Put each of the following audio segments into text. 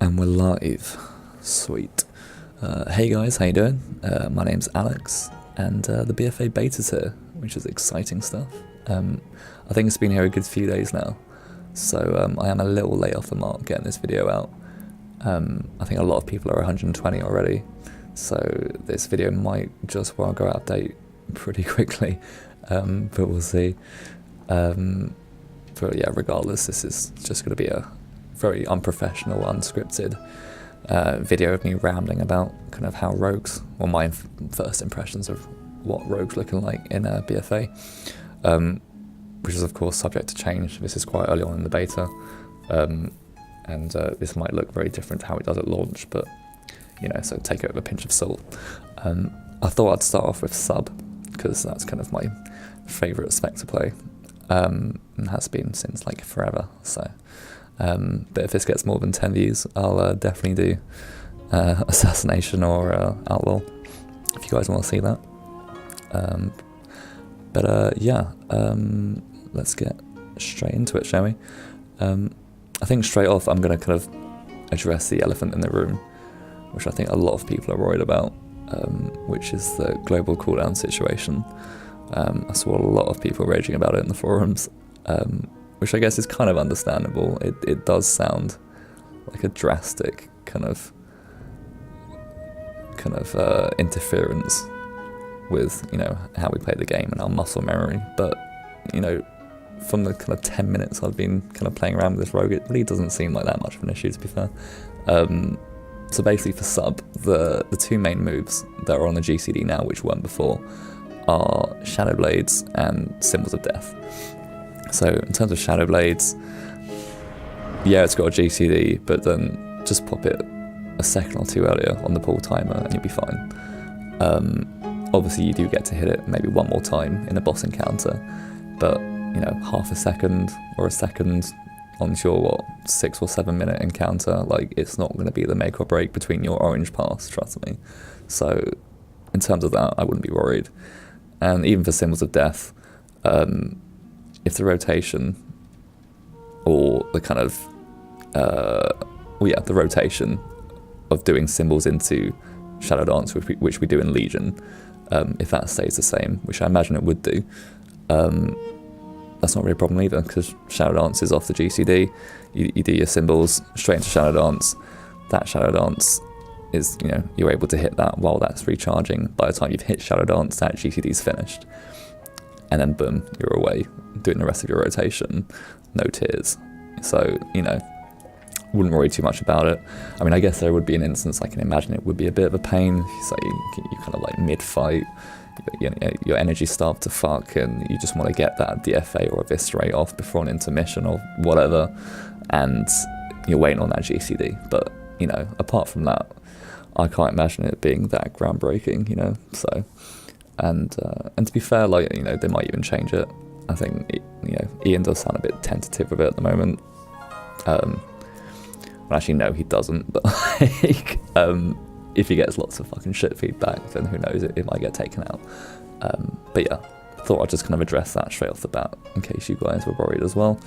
And we're live. Sweet. Hey guys, how you doing? My name's Alex, and the BfA beta's here, which is exciting stuff. I think it's been here a good few days now, so I am a little late off the mark getting this video out. I think a lot of people are 120 already, so this video might just well go out of date pretty quickly, but we'll see. But yeah, regardless, this is just going to be a very unprofessional, unscripted video of me rambling about kind of how rogues, well, my first impressions of what rogues looking like in BfA, which is of course subject to change. This is quite early on in the beta, and this might look very different to how it does at launch, but you know, so take it with a pinch of salt. I thought I'd start off with sub, because that's kind of my favourite spec to play, and has been since like forever, so but if this gets more than 10 views, I'll definitely do Assassination or Outlaw, if you guys want to see that. Yeah, let's get straight into it, shall we? I think straight off I'm going to kind of address the elephant in the room, which I think a lot of people are worried about, which is the global cooldown situation. I saw a lot of people raging about it in the forums, which I guess is kind of understandable. It does sound like a drastic kind of interference with, you know, how we play the game and our muscle memory. But, you know, from the kind of 10 minutes I've been kind of playing around with this rogue, it really doesn't seem like that much of an issue, to be fair. So basically for sub, the two main moves that are on the GCD now, which weren't before, are Shadow Blades and Symbols of Death. So in terms of Shadow Blades, yeah, it's got a GCD, but then just pop it a second or two earlier on the pull timer and you'll be fine. Obviously you do get to hit it maybe one more time in a boss encounter, but you know, half a second or a second onto your 6 or 7 minute encounter, like, it's not going to be the make or break between your orange pass, trust me. So in terms of that, I wouldn't be worried. And even for Symbols of Death, if the rotation or the kind of the rotation of doing symbols into Shadow Dance, which we do in Legion, if that stays the same, which I imagine it would do, that's not really a problem either, because Shadow Dance is off the GCD. You do your symbols straight into Shadow Dance. That Shadow Dance is, you know, you're able to hit that while that's recharging. By the time you've hit Shadow Dance, that GCD's finished, and then boom, you're away doing the rest of your rotation, no tears. So, you know, wouldn't worry too much about it. I mean, I guess there would be an instance I can imagine it would be a bit of a pain. So you kind of like mid-fight, your energy starved to fuck, and you just want to get that DFA or Eviscerate off before an intermission or whatever, and you're waiting on that GCD. But, you know, apart from that, I can't imagine it being that groundbreaking, you know. So, and to be fair, like, you know, they might even change it. I think, you know, Ian does sound a bit tentative with it at the moment. Well, actually, no, he doesn't. But like, if he gets lots of fucking shit feedback, then who knows, it might get taken out. But yeah, thought I'd just kind of address that straight off the bat in case you guys were worried as well.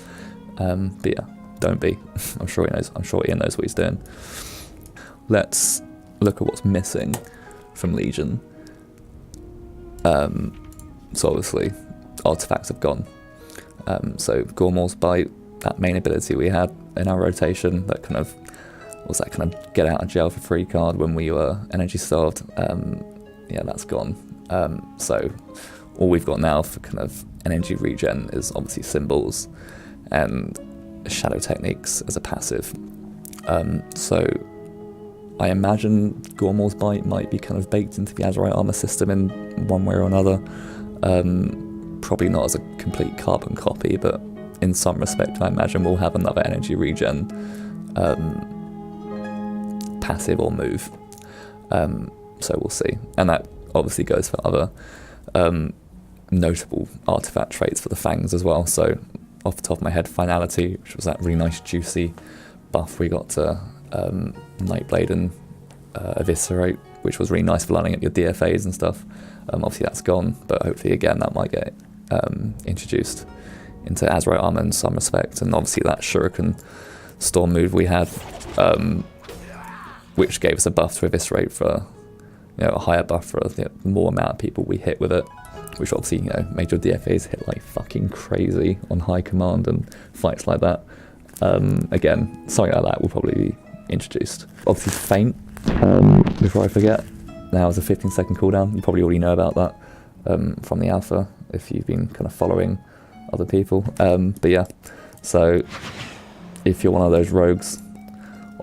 But yeah, don't be. I'm sure Ian knows what he's doing. Let's look at what's missing from Legion. So obviously, artifacts have gone. So Gormor's Bite, that main ability we had in our rotation, that kind of was that kind of get out of jail for free card when we were energy starved. Yeah, that's gone. So all we've got now for kind of energy regen is obviously symbols and shadow techniques as a passive. So I imagine Gormor's Bite might be kind of baked into the Azeroth armor system in one way or another. Probably not as a complete carbon copy, but in some respect I imagine we'll have another energy regen passive or move. So we'll see. And that obviously goes for other notable artifact traits for the Fangs as well. So off the top of my head, Finality, which was that really nice juicy buff we got to Nightblade and Eviscerate, which was really nice for lining up your DFAs and stuff. Obviously that's gone, but hopefully again that might get introduced into Azeroth armor in some respect. And obviously that Shuriken Storm move we had which gave us a buff to eviscerate for, you know, a higher buff for the more amount of people we hit with it, which obviously, you know, made your DFAs hit like fucking crazy on high command and fights like that. Again, something like that will probably be introduced. Obviously Feint, before I forget, now is a 15-second cooldown. You probably already know about that from the alpha if you've been kind of following other people. But yeah, so if you're one of those rogues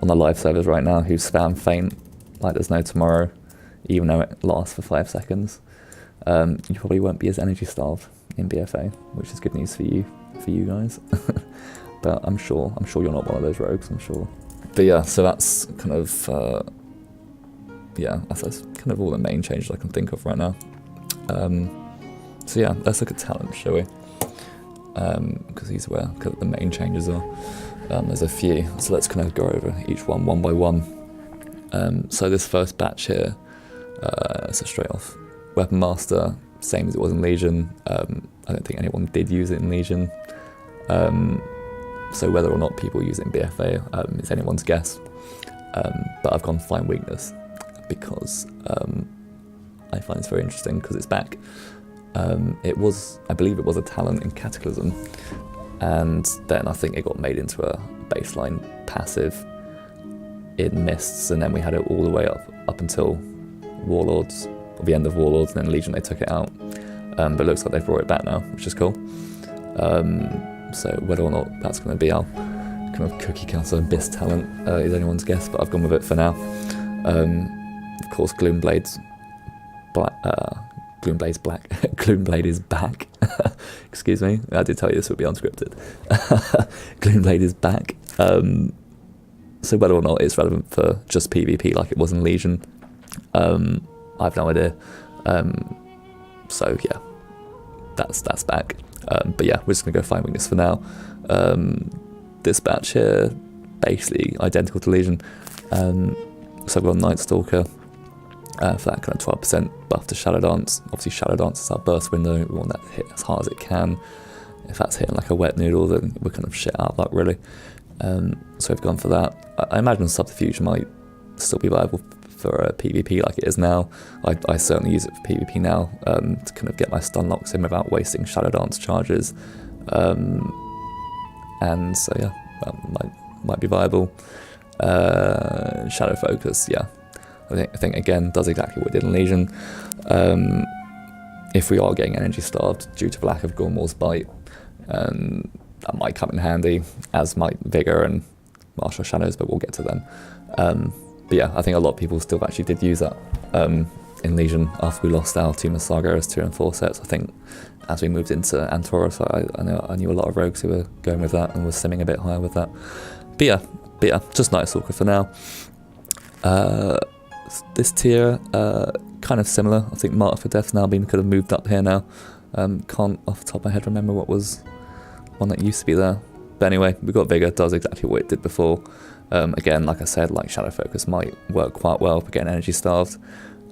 on the live servers right now who spam Feint like there's no tomorrow, even though it lasts for 5 seconds, you probably won't be as energy starved in BfA, which is good news for you guys. But I'm sure you're not one of those rogues, I'm sure. But yeah, so that's kind of that's kind of all the main changes I can think of right now. So yeah, let's look at talent, shall we? Because these are where kind of the main changes are. There's a few, so let's kind of go over each one by one. So this first batch here, so straight off, Weapon Master, same as it was in Legion. I don't think anyone did use it in Legion. So whether or not people use it in BfA is anyone's guess. But I've gone Find Weakness because I find it's very interesting because it's back. I believe it was a talent in Cataclysm, and then I think it got made into a baseline passive in Mists, and then we had it all the way up until Warlords, or the end of Warlords, and then Legion they took it out. But it looks like they've brought it back now, which is cool. So whether or not that's going to be our kind of cookie cutter Abyss talent is anyone's guess, but I've gone with it for now. Of course, Gloomblade's black. Gloomblade is back. Excuse me, I did tell you this would be unscripted. Gloomblade is back. So whether or not it's relevant for just PvP like it was in Legion, I've no idea. So yeah, that's back. But yeah, we're just gonna go Find Weakness for now. This batch here, basically identical to Legion. So I've got Night Stalker for that kind of 12% buff to Shadow Dance. Obviously Shadow Dance is our burst window. We want that to hit as hard as it can. If that's hitting like a wet noodle, then we're kind of shit out of luck really. So we've gone for that. I imagine Subterfuge might still be viable for PvP like it is now. I certainly use it for PvP now to kind of get my stun locks in without wasting Shadow Dance charges. And so yeah, that might be viable. Shadow Focus, yeah. I think again does exactly what it did in Legion. If we are getting energy starved due to the lack of Gormor's Bite, that might come in handy, as might Vigor and Martial Shadows, but we'll get to them. But yeah, I think a lot of people still actually did use that in Legion after we lost our Tomb of Saga as 2 and 4 sets. I think as we moved into Antora, so I knew a lot of rogues who were going with that and were simming a bit higher with that. But yeah, just Night Stalker for now. This tier, kind of similar. I think Martyr for Death's now been kind of moved up here now. Can't off the top of my head remember what was one that used to be there. But anyway, we've got Vigor, does exactly what it did before. Again, like I said, like Shadow Focus might work quite well for getting energy starved.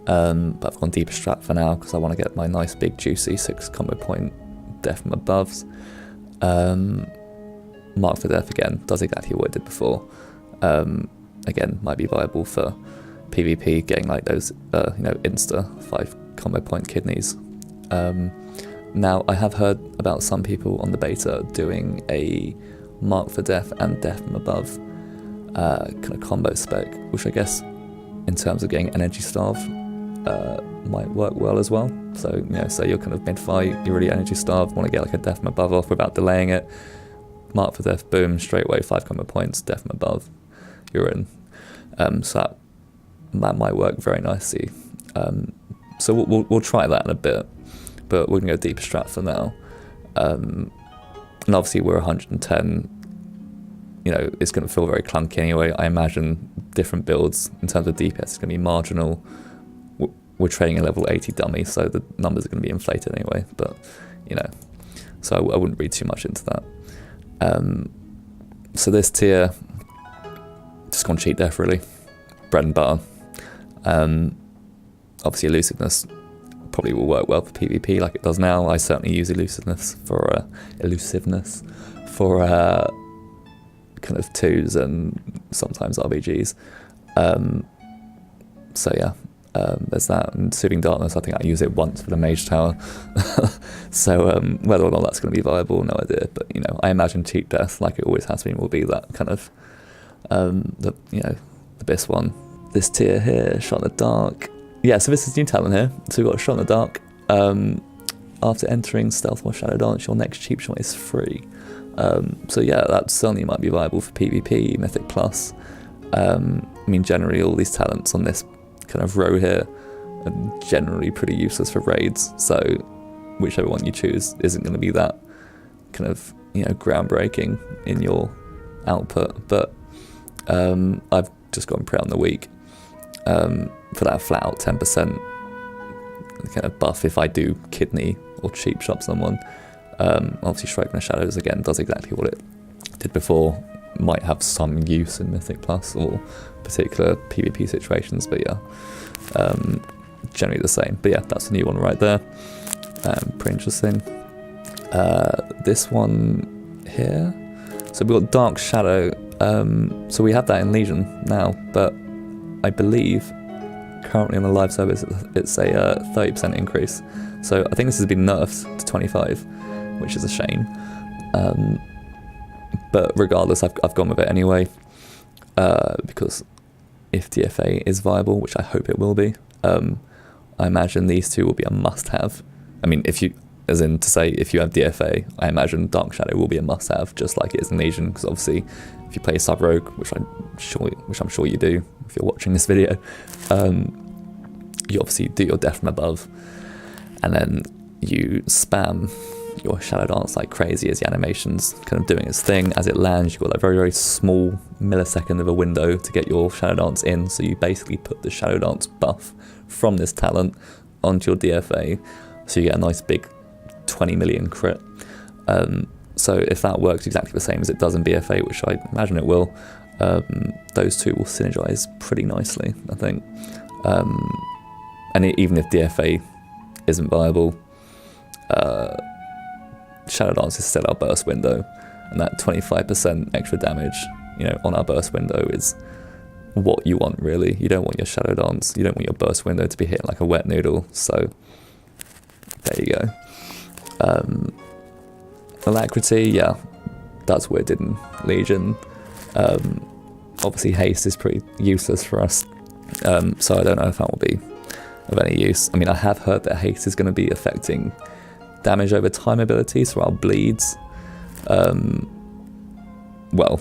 But I've gone Deeper Strat for now because I want to get my nice big juicy 6 combo point Death from Aboves. Mark for Death again, does exactly what it did before. Again, might be viable for PvP, getting like those insta 5 combo point kidneys. Now I have heard about some people on the beta doing a Mark for Death and Death from Above kind of combo spec, which I guess in terms of getting energy starved might work well as well. So say you're kind of mid-fight, you're really energy starved, want to get like a Death from Above off without delaying it, Mark for Death, boom, straight away 5 combo points, Death from Above, you're in. So that might work very nicely. So we'll try that in a bit, but we're gonna go Deeper Strat for now. And obviously we're 110. It's gonna feel very clunky anyway. I imagine different builds in terms of DPS is gonna be marginal. We're trading a level 80 dummy, so the numbers are gonna be inflated anyway. But so I wouldn't read too much into that. So this tier, just gonna cheat death really, bread and butter. Obviously elusiveness probably will work well for PvP like it does now. I certainly use elusiveness for kind of 2s and sometimes RBGs. So yeah, there's that. And Soothing Darkness, I think I use it once for the Mage Tower. So whether or not that's going to be viable, no idea. But you know, I imagine Cheap Death, like it always has been, will be that kind of the best one. This tier here, Shot in the Dark. Yeah, so this is new talent here. So we've got Shot in the Dark. After entering Stealth or Shadow Dance, your next cheap shot is free. So yeah, that certainly might be viable for PvP, Mythic Plus. I mean, generally all these talents on this kind of row here are generally pretty useless for raids. So whichever one you choose isn't going to be that kind of, you know, groundbreaking in your output. But I've just gone Prey on the Weak for that flat out 10% kind of buff if I do kidney or cheap shop someone. Obviously Strike from the Shadows again does exactly what it did before, might have some use in Mythic Plus or particular PvP situations, but yeah, generally the same. But yeah, that's a new one right there. Pretty interesting. This one here, so we've got Dark Shadow. So we have that in Legion now, but I believe currently on the live service it's a 30% increase. So I think this has been nerfed to 25, which is a shame. But regardless, I've gone with it anyway, because if DFA is viable, which I hope it will be, I imagine these two will be a must-have. I mean, if you have DFA, I imagine Dark Shadow will be a must-have, just like it is in Legion, because obviously if you play Sub Rogue, which I'm sure you do if you're watching this video, you obviously do your Death from Above, and then you spam your Shadow Dance like crazy as the animation's kind of doing its thing. As it lands, you've got that very, very small millisecond of a window to get your Shadow Dance in, so you basically put the Shadow Dance buff from this talent onto your DFA, so you get a nice big 20 million crit. So if that works exactly the same as it does in BfA, which I imagine it will, those two will synergize pretty nicely, I think. And even if DFA isn't viable, Shadow Dance is still our burst window, and that 25% extra damage, you know, on our burst window is what you want, really. You don't want your Shadow Dance, you don't want your burst window to be hitting like a wet noodle, so there you go. Alacrity, yeah, that's what it did in Legion. Obviously haste is pretty useless for us, so I don't know if that will be of any use. I mean, I have heard that haste is going to be affecting damage over time abilities for our bleeds. Well,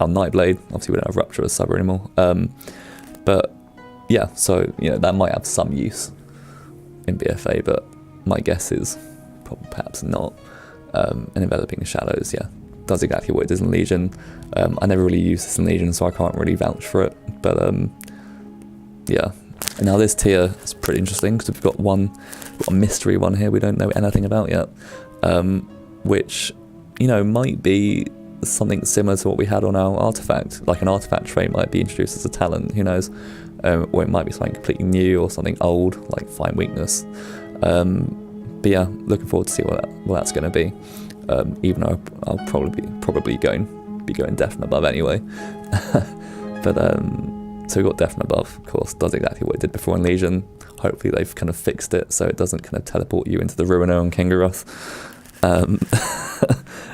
our Nightblade, obviously we don't have Rupture as Sub anymore. But yeah, so you know, that might have some use in BfA, but my guess is probably perhaps not. And Enveloping Shadows, yeah, does exactly what it does in Legion. I never really used this in Legion, so I can't really vouch for it, but yeah. And now this tier is pretty interesting, because we've got a mystery one here we don't know anything about yet, which, you know, might be something similar to what we had on our artifact. Like an artifact trait might be introduced as a talent, who knows, or it might be something completely new or something old, like Find Weakness. But yeah, looking forward to see what that's going to be. Even though I'll probably be going Death from Above anyway. But so we've got Death from Above, of course, does exactly what it did before in Legion. Hopefully they've kind of fixed it so it doesn't kind of teleport you into the Ruiner and Kangaroth.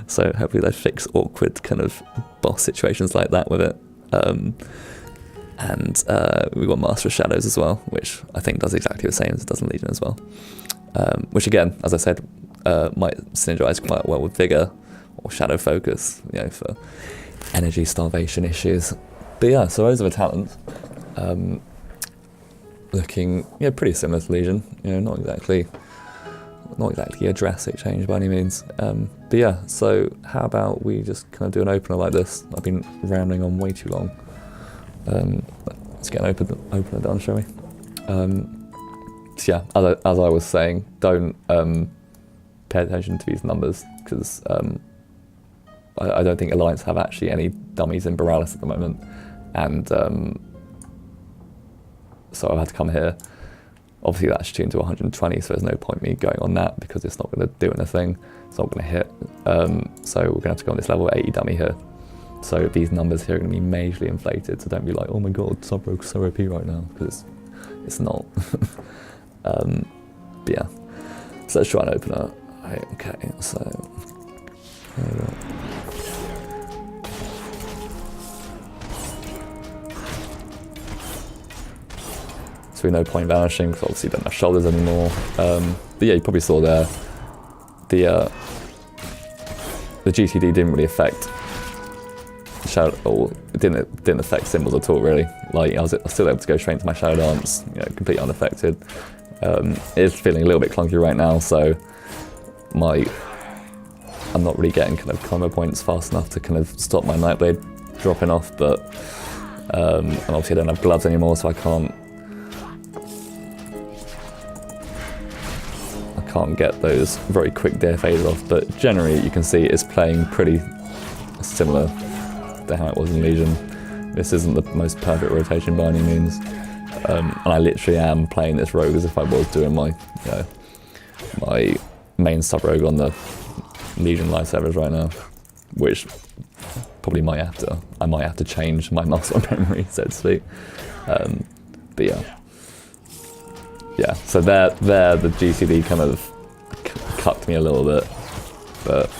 So hopefully they fix awkward kind of boss situations like that with it. And we've got Master of Shadows as well, which I think does exactly the same as it does in Legion as well. Which again, as I said, might synergize quite well with Vigor or Shadow Focus, you know, for energy starvation issues. But yeah, so those are the talents. Looking, yeah, pretty similar to Legion. You know, not exactly a drastic change by any means. But yeah, so how about we just kind of do an opener like this? I've been rambling on way too long. Let's get an opener done, shall we? So yeah, as I was saying, don't pay attention to these numbers, because I don't think Alliance have actually any dummies in Borealis at the moment, and so I've had to come here. Obviously that's tuned to 120, so there's no point me going on that, because it's not going to do anything, it's not going to hit. So we're going to have to go on this level 80 dummy here. So these numbers here are going to be majorly inflated, so don't be like, oh my god, Sub Rogue's so OP right now, because it's not. But yeah, so let's try and open it. Right, okay, so we no point vanishing because obviously you don't have shoulders anymore. But yeah, you probably saw there the GCD didn't really affect shadow, or it didn't affect symbols at all really. Like I was still able to go straight into my shadow dance, you know, completely unaffected. It's feeling a little bit clunky right now, so I'm not really getting kind of combo points fast enough to kind of stop my Nightblade dropping off, but and obviously I don't have gloves anymore, so I can't get those very quick DFAs off, but generally you can see it's playing pretty similar to how it was in Legion. This isn't the most perfect rotation by any means, and I literally am playing this rogue as if I was doing my, you know, my main sub rogue on the Legion live servers right now, which probably I might have to change my muscle memory, so to speak. But yeah, so there the GCD kind of cucked me a little bit, but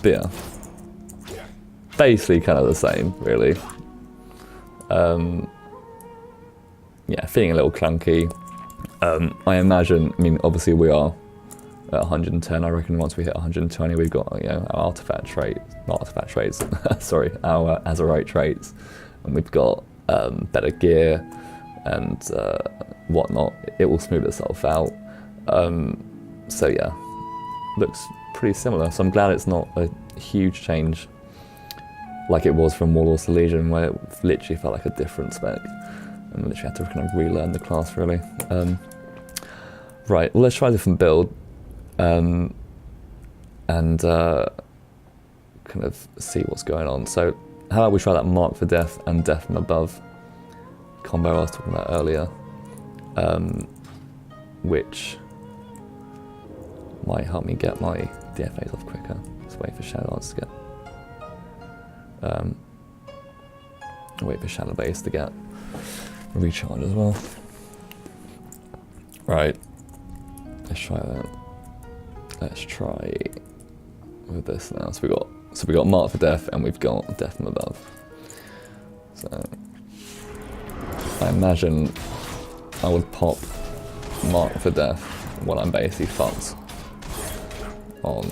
yeah, basically kind of the same, really. Yeah, feeling a little clunky. I imagine, I mean, obviously we are at 110. I reckon once we hit 120, we've got, you know, our artifact traits, sorry, our Azeroth traits, and we've got better gear and whatnot. It will smooth itself out. So yeah, looks pretty similar. So I'm glad it's not a huge change like it was from Warlords to Legion, where it literally felt like a different spec, and literally had to kind of relearn the class really. Right, well, let's try a different build, and kind of see what's going on. So how about we try that Mark for Death and Death from Above combo I was talking about earlier, which might help me get my DFAs off quicker. Just wait for Shadow Dance to get, wait for Shadow Base to get recharge as well. Right, let's try that. Let's try with this now. So we got Mark for Death and we've got Death from Above. So I imagine I would pop Mark for Death when I'm basically fucked on,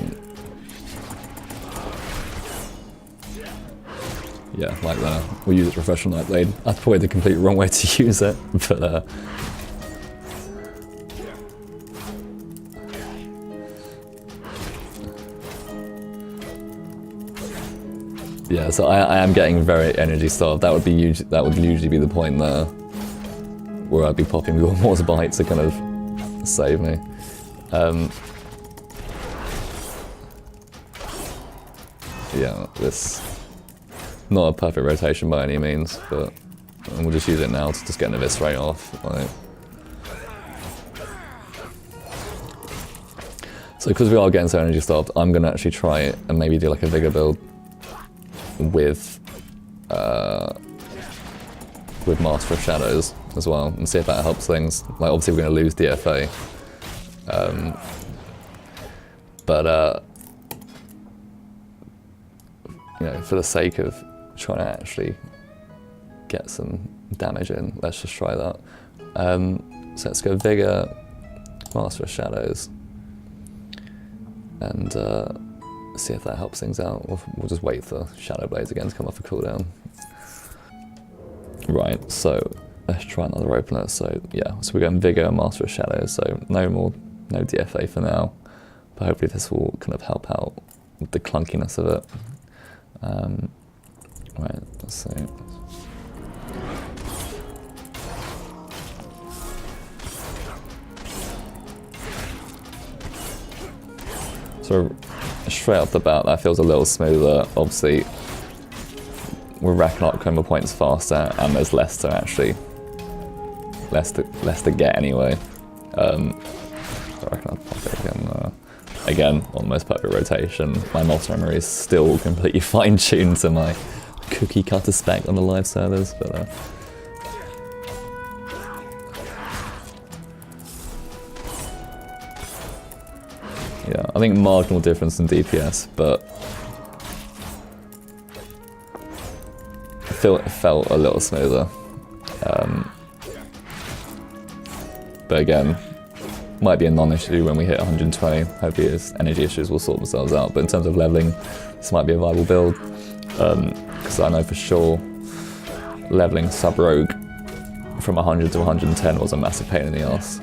yeah, like that. We'll use it to refresh on Nightblade. That's probably the complete wrong way to use it, but yeah, so I am getting very energy starved. That would usually be the point there, where I'd be popping more bites to kind of save me. Yeah, this not a perfect rotation by any means, but we'll just use it now to just get an Eviscerate off. Like. So because we are getting so energy starved, I'm gonna actually try it and maybe do like a Vigor build with Master of Shadows as well, and see if that helps things. Like obviously we're going to lose DFA, but you know, for the sake of trying to actually get some damage in, let's just try that. So let's go Vigor, Master of Shadows, and see if that helps things out. We'll just wait for Shadow Blades again to come off a cooldown. Right, so let's try another opener. So yeah, so we're going Vigor and Master of Shadows, so no DFA for now, but hopefully this will kind of help out with the clunkiness of it. Right, let's see. So straight off the bat, that feels a little smoother. Obviously, we're racking up combo points faster, and there's less to get anyway. I reckon I'll pop it again. again, almost perfect rotation. My muscle memory is still completely fine-tuned to my cookie cutter spec on the live servers, but yeah, I think marginal difference in DPS, but it felt a little smoother. But again, might be a non-issue when we hit 120. Hopefully his energy issues will sort themselves out. But in terms of leveling, this might be a viable build. Because I know for sure leveling Sub-Rogue from 100 to 110 was a massive pain in the ass.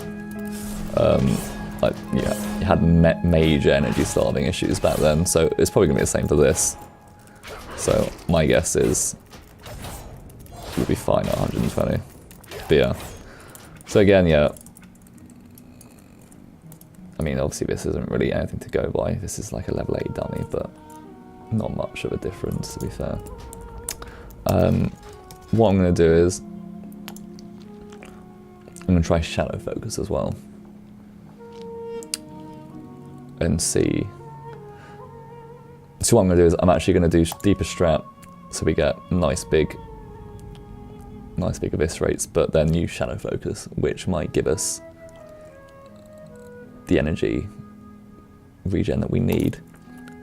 Like, yeah, you had major energy starving issues back then, so it's probably going to be the same for this. So my guess is we'll be fine at 120. But yeah. So again, yeah. I mean, obviously this isn't really anything to go by. This is like a level 8 dummy, but not much of a difference, to be fair. What I'm going to do is I'm going to try Shadow Focus as well. And see. So what I'm going to do is I'm actually going to do Deeper Strat, so we get nice big eviscerates, but then use Shadow Focus, which might give us the energy regen that we need.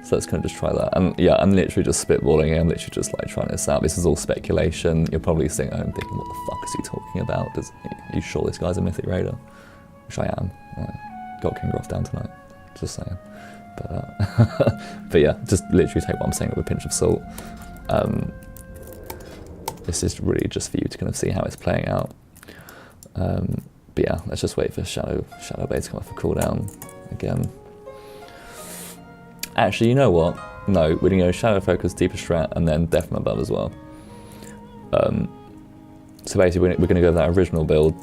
So let's kind of just try that. And yeah, I'm literally just spitballing here. I'm literally just like trying this out. This is all speculation. You're probably sitting at home thinking, what the fuck is he talking about? Are you sure this guy's a Mythic Raider? Which I am. Got King Groff down tonight. Just saying. But yeah, just literally take what I'm saying with a pinch of salt. This is really just for you to kind of see how it's playing out. But yeah, let's just wait for Shadow Blade to come off a cooldown again. Actually, you know what? No, we're gonna go Shadow Focus, Deeper Strat, and then Death from Above as well. So basically, we're gonna go with that original build.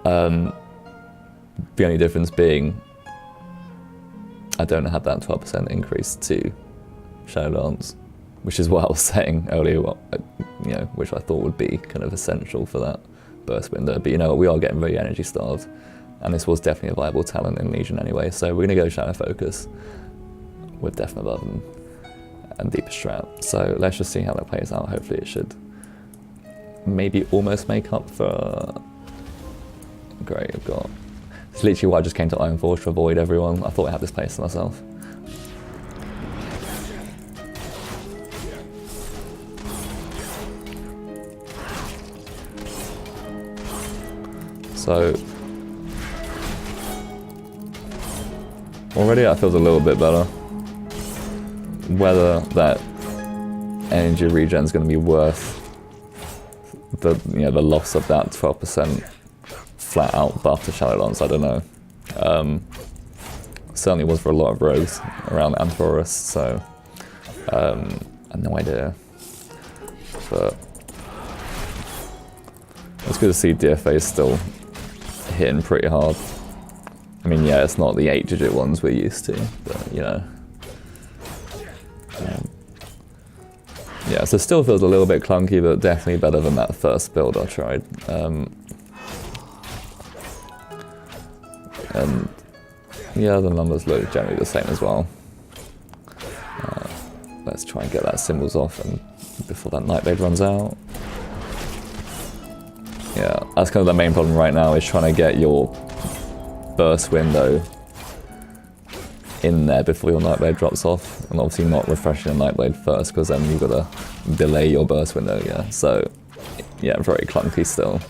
The only difference being, I don't have that 12% increase to Shadow Dance, which is what I was saying earlier. You know, which I thought would be kind of essential for that burst window. But you know what? We are getting very energy starved. And this was definitely a viable talent in Legion anyway, so we're going to go Shadow Focus with Death from Above and Deeper Strat. So let's just see how that plays out. Hopefully it should maybe almost make up for... Great, I've got... It's literally why I just came to Iron Forge to avoid everyone. I thought I had this place to myself. So... already that feels a little bit better. Whether that energy regen is going to be worth the the loss of that 12% flat out buff to Shadow Dance, I don't know. Certainly was for a lot of rogues around Anthorus, so I have no idea. But it's good to see BfA is still hitting pretty hard. I mean, yeah, it's not the 8-digit ones we're used to, but, you know. Yeah, so it still feels a little bit clunky, but definitely better than that first build I tried. And, yeah, the numbers look generally the same as well. Let's try and get that symbols off and before that Nightblade runs out. Yeah, that's kind of the main problem right now, is trying to get your burst window in there before your Nightblade drops off, and obviously not refreshing the Nightblade first, because then you've got to delay your burst window, yeah. So, yeah, very clunky still.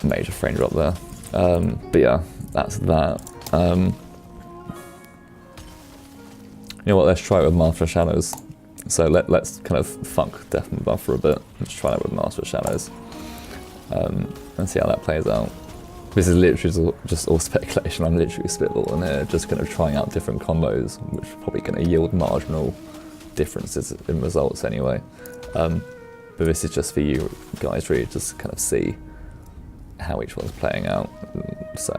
Major frame drop there. But yeah, that's that. You know what, let's try it with Master of Shadows. So let's kind of fuck Death from Above for a bit. Let's try it with Master of Shadows. And see how that plays out. This is literally just all speculation. I'm literally spitballing here, just kind of trying out different combos, which are probably going to yield marginal differences in results anyway. But this is just for you guys, really, just to kind of see how each one's playing out. So,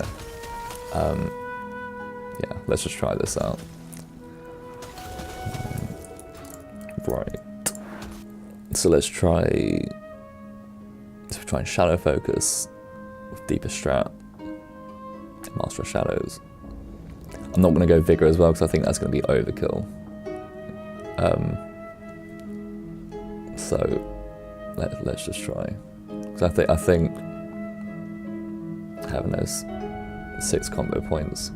yeah, let's just try this out. Right. So let's try and Shadow Focus with Deeper Strat. Master of Shadows. I'm not going to go Vigor as well because I think that's going to be overkill. So let's just try. Because I think having those 6 combo points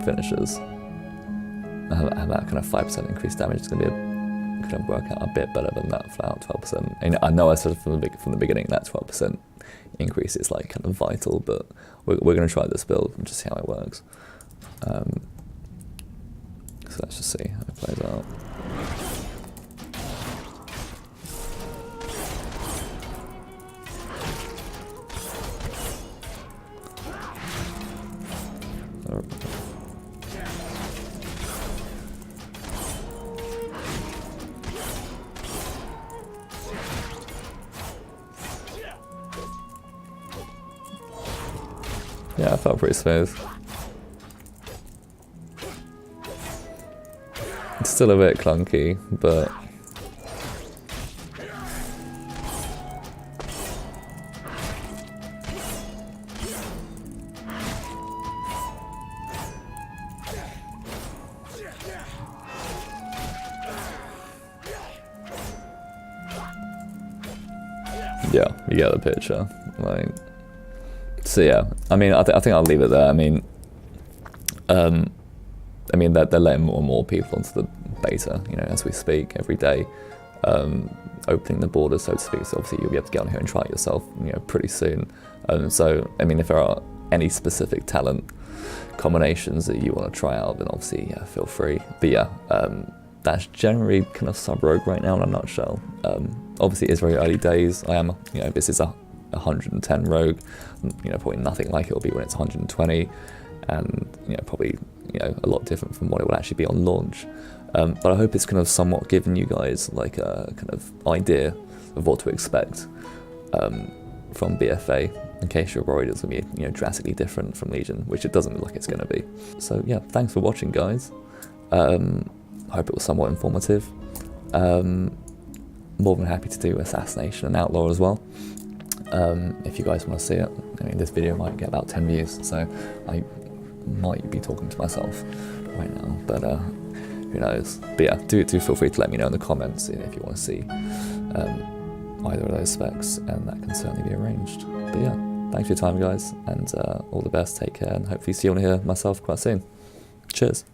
finishers and that kind of 5% increased damage is going to be going to work out a bit better than that flat out 12%. And I know I said from the beginning that 12% increase is like kind of vital, but we're going to try this build and just see how it works. So let's just see how it plays out. Yeah, I felt pretty smooth. It's still a bit clunky, but yeah, you get the picture. Like, so yeah, I mean, I think I'll leave it there. I mean, they're letting more and more people into the beta, you know, as we speak, every day, opening the borders, so to speak. So obviously you'll be able to get on here and try it yourself, you know, pretty soon. So I mean, if there are any specific talent combinations that you want to try out, then obviously yeah, feel free. But yeah, that's generally kind of sub-rogue right now in a nutshell. Obviously it's very early days. You know, this is a 110 rogue, you know, probably nothing like it will be when it's 120, and you know, probably, you know, a lot different from what it will actually be on launch. But I hope it's kind of somewhat given you guys like a kind of idea of what to expect from BfA, in case you're worried it's going to be, you know, drastically different from Legion, which it doesn't look like it's going to be. So yeah, thanks for watching, guys. I hope it was somewhat informative. More than happy to do Assassination and Outlaw as well. If you guys want to see it. I mean, this video might get about 10 views, so I might be talking to myself right now, but who knows. But yeah, do feel free to let me know in the comments if you want to see either of those specs, and that can certainly be arranged. But yeah, thanks for your time, guys, and all the best, take care, and hopefully see you on here myself quite soon. Cheers.